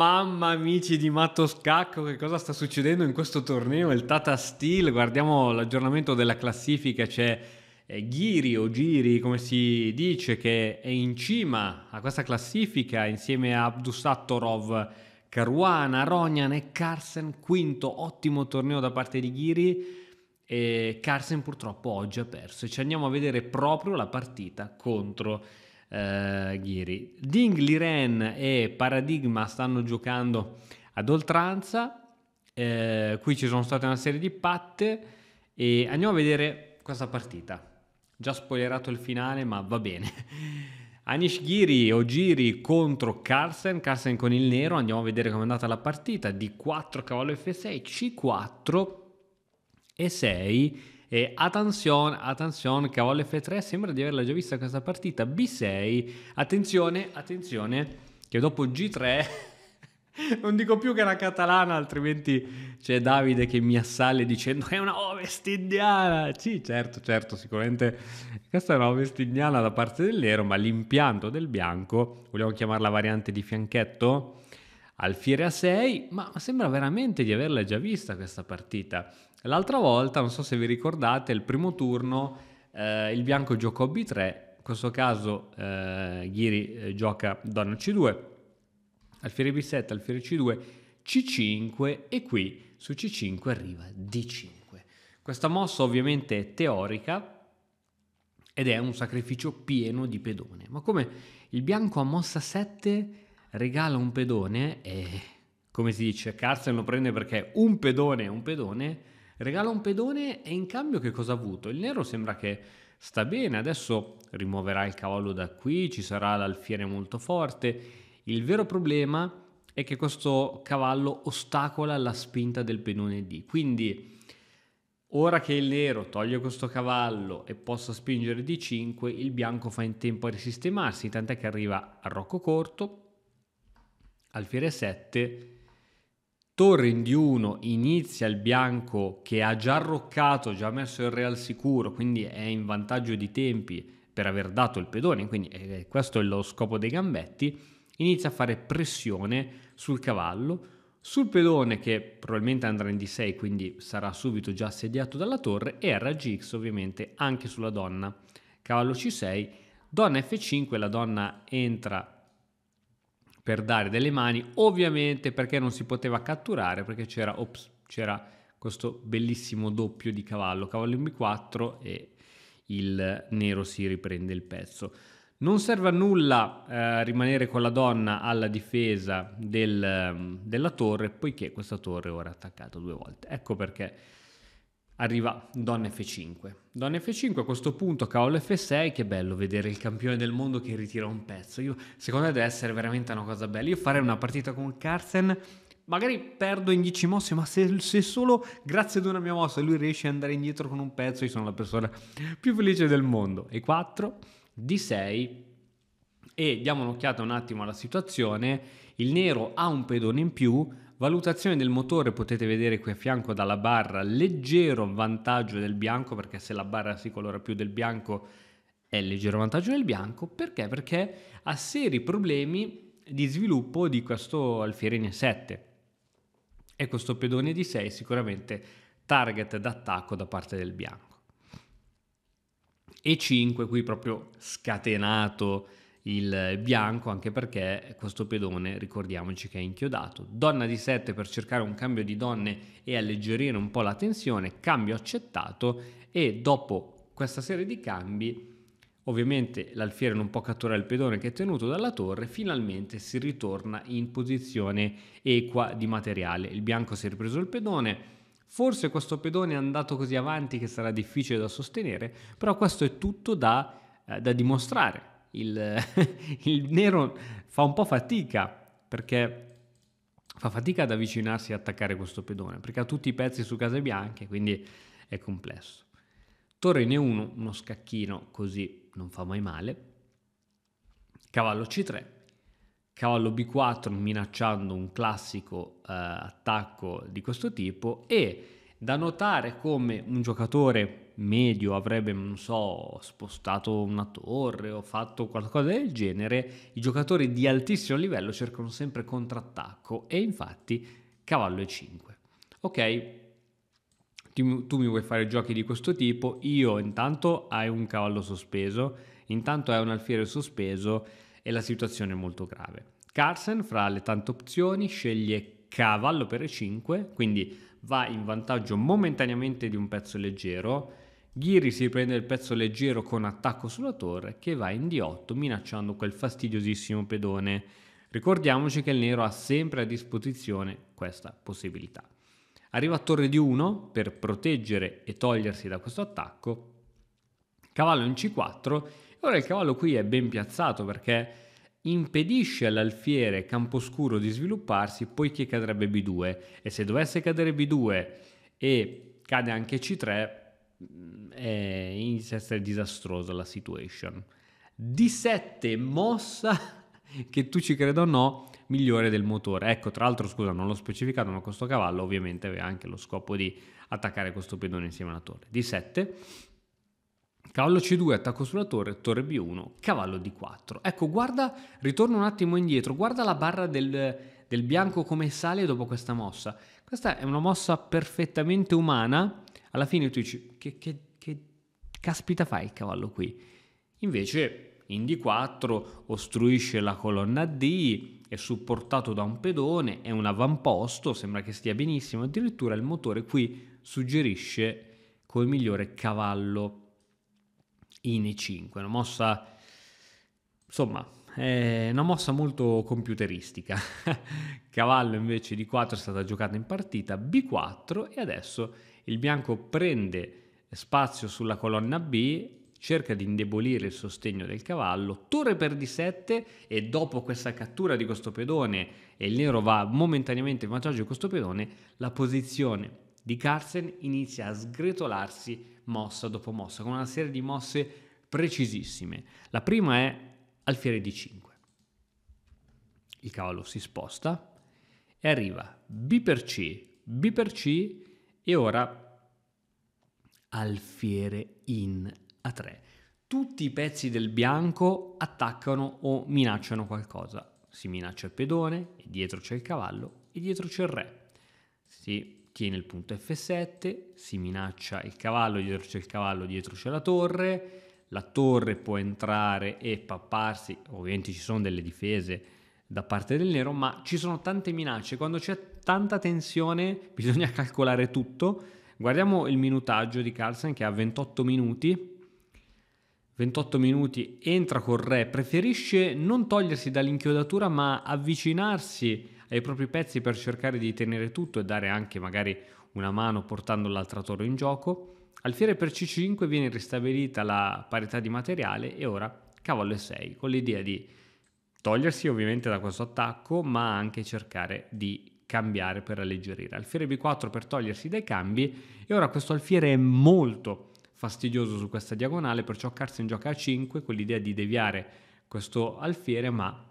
Mamma amici di Matto Scacco, che cosa sta succedendo in questo torneo? Il Tata Steel, guardiamo l'aggiornamento della classifica, c'è Ghiri o Giri, come si dice, che è in cima a questa classifica insieme a Abdusattorov, Caruana, Ronyan e Carlsen, quinto, ottimo torneo da parte di Ghiri. E Carlsen purtroppo oggi ha perso e ci andiamo a vedere proprio la partita contro Ghiri. Ding Liren e Paradigma stanno giocando ad oltranza, qui ci sono state una serie di patte e andiamo a vedere questa partita. Già spoilerato il finale, ma va bene. Anish Giri o Giri contro Carlsen con il nero, andiamo a vedere come è andata la partita. D4 cavallo F6, C4 e 6 e attenzione, cavallo F3, sembra di averla già vista questa partita. B6, attenzione che dopo G3 non dico più che è una catalana, altrimenti c'è Davide che mi assale dicendo è una ovest indiana. Sì, certo, sicuramente questa è una ovest indiana da parte del nero, ma l'impianto del bianco, vogliamo chiamarla variante di fianchetto? Alfiere a 6, ma sembra veramente di averla già vista questa partita. L'altra volta, non so se vi ricordate, il primo turno il bianco giocò B3, in questo caso Ghiri gioca donna C2, alfiere B7, alfiere C2, C5 e qui su C5 arriva D5. Questa mossa ovviamente è teorica ed è un sacrificio pieno di pedone, ma come il bianco a mossa 7 regala un pedone e, come si dice, Carlsen lo prende perché un pedone è un pedone, regala un pedone e in cambio che cosa ha avuto? Il nero sembra che sta bene, adesso rimuoverà il cavallo da qui, ci sarà l'alfiere molto forte. Il vero problema è che questo cavallo ostacola la spinta del pedone D, quindi ora che il nero toglie questo cavallo e possa spingere D5, il bianco fa in tempo a risistemarsi, tant'è che arriva a rocco corto, alfiere 7, torre in D1, inizia il bianco che ha già arroccato, già messo il re al sicuro, quindi è in vantaggio di tempi per aver dato il pedone, quindi questo è lo scopo dei gambetti, inizia a fare pressione sul cavallo, sul pedone che probabilmente andrà in D6, quindi sarà subito già assediato dalla torre, e RGX ovviamente anche sulla donna. Cavallo C6, donna F5, la donna entra per dare delle mani, ovviamente perché non si poteva catturare, perché c'era questo bellissimo doppio di cavallo in B4 e il nero si riprende il pezzo. Non serve a nulla rimanere con la donna alla difesa della torre, poiché questa torre ora è attaccata 2 volte. Ecco perché arriva donna F5. Donna F5 a questo punto, cavallo F6, che bello vedere il campione del mondo che ritira un pezzo. Secondo me deve essere veramente una cosa bella. Io farei una partita con Carlsen, magari perdo in 10 mosse, ma se solo grazie ad una mia mossa lui riesce ad andare indietro con un pezzo, io sono la persona più felice del mondo. E4, D6 e diamo un'occhiata un attimo alla situazione. Il nero ha un pedone in più, valutazione del motore, potete vedere qui a fianco dalla barra, leggero vantaggio del bianco, perché se la barra si colora più del bianco è leggero vantaggio del bianco. Perché? Perché ha seri problemi di sviluppo di questo alfiere in E7 e questo pedone di 6 sicuramente target d'attacco da parte del bianco. E5 qui proprio scatenato il bianco, anche perché questo pedone ricordiamoci che è inchiodato. Donna di 7 per cercare un cambio di donne e alleggerire un po' la tensione, cambio accettato, e dopo questa serie di cambi ovviamente l'alfiere non può catturare il pedone che è tenuto dalla torre, finalmente si ritorna in posizione equa di materiale. Il bianco si è ripreso il pedone, forse questo pedone è andato così avanti che sarà difficile da sostenere, però questo è tutto da dimostrare. Il nero fa un po' fatica, perché fa fatica ad avvicinarsi e attaccare questo pedone, perché ha tutti i pezzi su case bianche, quindi è complesso. Torre in E1, uno scacchino così non fa mai male. Cavallo C3, cavallo B4 minacciando un classico attacco di questo tipo, e da notare come un giocatore medio avrebbe, non so, spostato una torre o fatto qualcosa del genere, i giocatori di altissimo livello cercano sempre contrattacco e infatti cavallo e5. Ok, tu mi vuoi fare giochi di questo tipo, io intanto hai un cavallo sospeso, intanto hai un alfiere sospeso e la situazione è molto grave. Carlsen, fra le tante opzioni, sceglie cavallo per e5, quindi va in vantaggio momentaneamente di un pezzo leggero. Ghiri si prende il pezzo leggero con attacco sulla torre che va in d8 minacciando quel fastidiosissimo pedone. Ricordiamoci che il nero ha sempre a disposizione questa possibilità. Arriva a torre di 1 per proteggere e togliersi da questo attacco. Cavallo in c4. Ora il cavallo qui è ben piazzato perché impedisce all'alfiere Camposcuro di svilupparsi poiché cadrebbe b2 e se dovesse cadere b2 e cade anche c3 inizia a essere disastrosa la situation. d7 mossa che tu ci creda o no migliore del motore. Ecco, tra l'altro, scusa, non l'ho specificato, ma questo cavallo ovviamente aveva anche lo scopo di attaccare questo pedone insieme alla torre. d7, cavallo c2, attacco sulla torre, torre b1, cavallo d4. Ecco, guarda, ritorno un attimo indietro, guarda la barra del bianco come sale dopo questa mossa. Questa è una mossa perfettamente umana. Alla fine tu dici, che caspita fa il cavallo qui? Invece in d4 ostruisce la colonna D, è supportato da un pedone, è un avamposto, sembra che stia benissimo, addirittura il motore qui suggerisce come migliore cavallo in e5, una mossa, insomma, è una mossa molto computeristica. Cavallo invece di 4 è stata giocata in partita, b4 e adesso il bianco prende spazio sulla colonna B, cerca di indebolire il sostegno del cavallo, torre per d7 e dopo questa cattura di questo pedone e il nero va momentaneamente in vantaggio di questo pedone, la posizione di Carlsen inizia a sgretolarsi mossa dopo mossa con una serie di mosse precisissime. La prima è alfiere d5. Il cavallo si sposta e arriva b per c e ora alfiere in a3. Tutti i pezzi del bianco attaccano o minacciano qualcosa. Si minaccia il pedone, e dietro c'è il cavallo e dietro c'è il re. Si tiene il punto f7, si minaccia il cavallo, dietro c'è il cavallo, dietro c'è la torre può entrare e papparsi, ovviamente ci sono delle difese da parte del nero, ma ci sono tante minacce, quando c'è tanta tensione bisogna calcolare tutto. Guardiamo il minutaggio di Carlsen che ha 28 minuti, entra col re, preferisce non togliersi dall'inchiodatura ma avvicinarsi ai propri pezzi per cercare di tenere tutto e dare anche magari una mano portando l'altra torre in gioco. Alfiere per c5 viene ristabilita la parità di materiale e ora cavallo e6 con l'idea di togliersi ovviamente da questo attacco ma anche cercare di cambiare per alleggerire. Alfiere b4 per togliersi dai cambi e ora questo alfiere è molto fastidioso su questa diagonale, perciò Carlsen gioca a 5 con l'idea di deviare questo alfiere, ma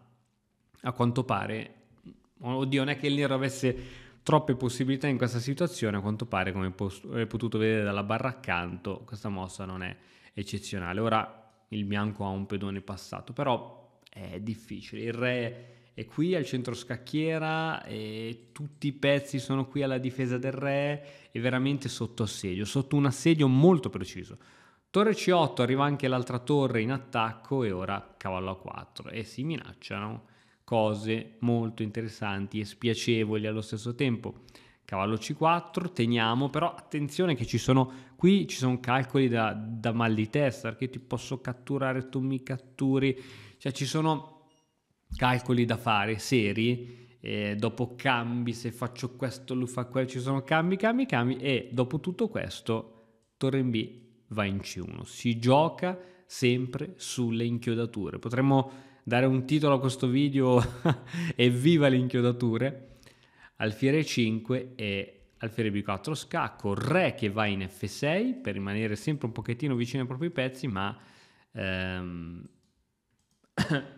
a quanto pare, oddio, non è che il nero avesse troppe possibilità in questa situazione, a quanto pare, come hai potuto vedere dalla barra accanto, questa mossa non è eccezionale. Ora il bianco ha un pedone passato, però è difficile, il re è qui al centro scacchiera e tutti i pezzi sono qui alla difesa del re e veramente sotto assedio, sotto un assedio molto preciso. Torre c8, arriva anche l'altra torre in attacco e ora cavallo a4 e si minacciano cose molto interessanti e spiacevoli allo stesso tempo. Cavallo c4, teniamo, però attenzione che qui ci sono calcoli da mal di testa, perché ti posso catturare, tu mi catturi, cioè ci sono calcoli da fare seri, dopo cambi, se faccio questo lui fa quello, ci sono cambi e dopo tutto questo torre in B va in C1, si gioca sempre sulle inchiodature. Potremmo dare un titolo a questo video evviva le inchiodature. Alfiere 5 e alfiere B4 scacco, re che va in F6 per rimanere sempre un pochettino vicino ai propri pezzi, ma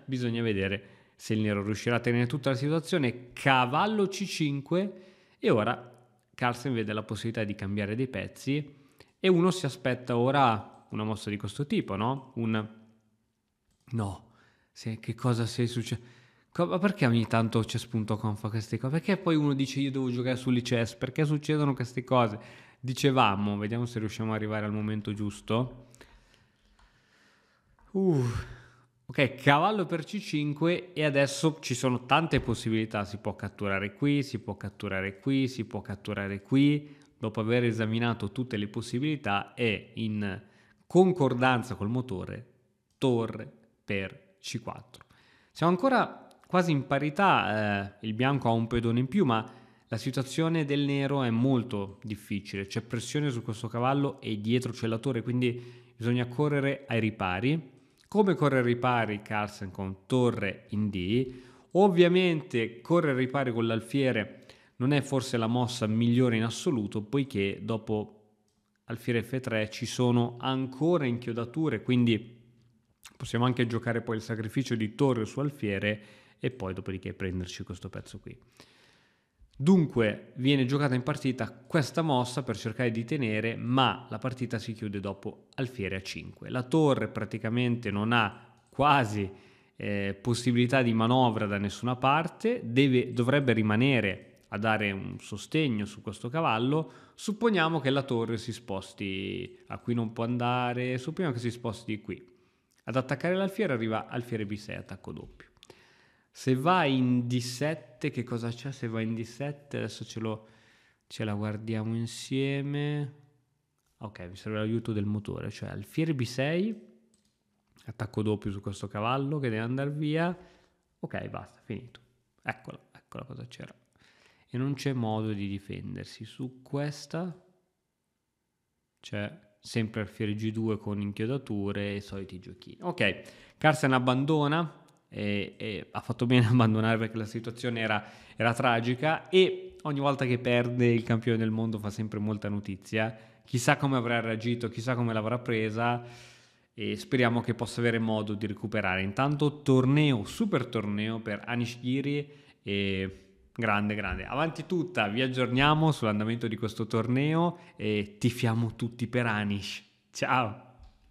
bisogna vedere se il nero riuscirà a tenere tutta la situazione. Cavallo C5 e ora Carlsen vede la possibilità di cambiare dei pezzi, e uno si aspetta ora una mossa di questo tipo, no? No, che cosa sei successo? Ma perché ogni tanto chess.com fa queste cose? Perché poi uno dice io devo giocare sull'ICES? Perché succedono queste cose? Dicevamo, vediamo se riusciamo ad arrivare al momento giusto. Ok, cavallo per C5 e adesso ci sono tante possibilità, si può catturare qui, si può catturare qui, si può catturare qui. Dopo aver esaminato tutte le possibilità e in concordanza col motore, torre per C4. Siamo ancora quasi in parità, il bianco ha un pedone in più, ma la situazione del nero è molto difficile, c'è pressione su questo cavallo e dietro c'è la torre, quindi bisogna correre ai ripari. Come correre ai ripari Carlsen con torre in D? Ovviamente correre ai ripari con l'alfiere non è forse la mossa migliore in assoluto, poiché dopo alfiere F3 ci sono ancora inchiodature, quindi possiamo anche giocare poi il sacrificio di torre su alfiere e poi dopodiché prenderci questo pezzo qui. Dunque viene giocata in partita questa mossa per cercare di tenere, ma la partita si chiude dopo alfiere a 5. La torre praticamente non ha quasi possibilità di manovra da nessuna parte, dovrebbe rimanere a dare un sostegno su questo cavallo. Supponiamo che la torre si sposti, a qui non può andare, supponiamo che si sposti qui. Ad attaccare l'alfiere arriva alfiere B6, attacco doppio. Se va in D7, che cosa c'è? Se va in D7, adesso ce la guardiamo insieme. Ok, mi serve l'aiuto del motore, cioè alfiere B6, attacco doppio su questo cavallo che deve andare via. Ok, basta, finito. Eccola cosa c'era. E non c'è modo di difendersi. Su questa c'è sempre alfiere G2 con inchiodature e i soliti giochini. Ok, Carlsen abbandona. E ha fatto bene a abbandonare perché la situazione era tragica e ogni volta che perde il campione del mondo fa sempre molta notizia. Chissà come avrà reagito, chissà come l'avrà presa e speriamo che possa avere modo di recuperare. Intanto super torneo per Anish Giri e grande. Avanti tutta, vi aggiorniamo sull'andamento di questo torneo e tifiamo tutti per Anish. Ciao!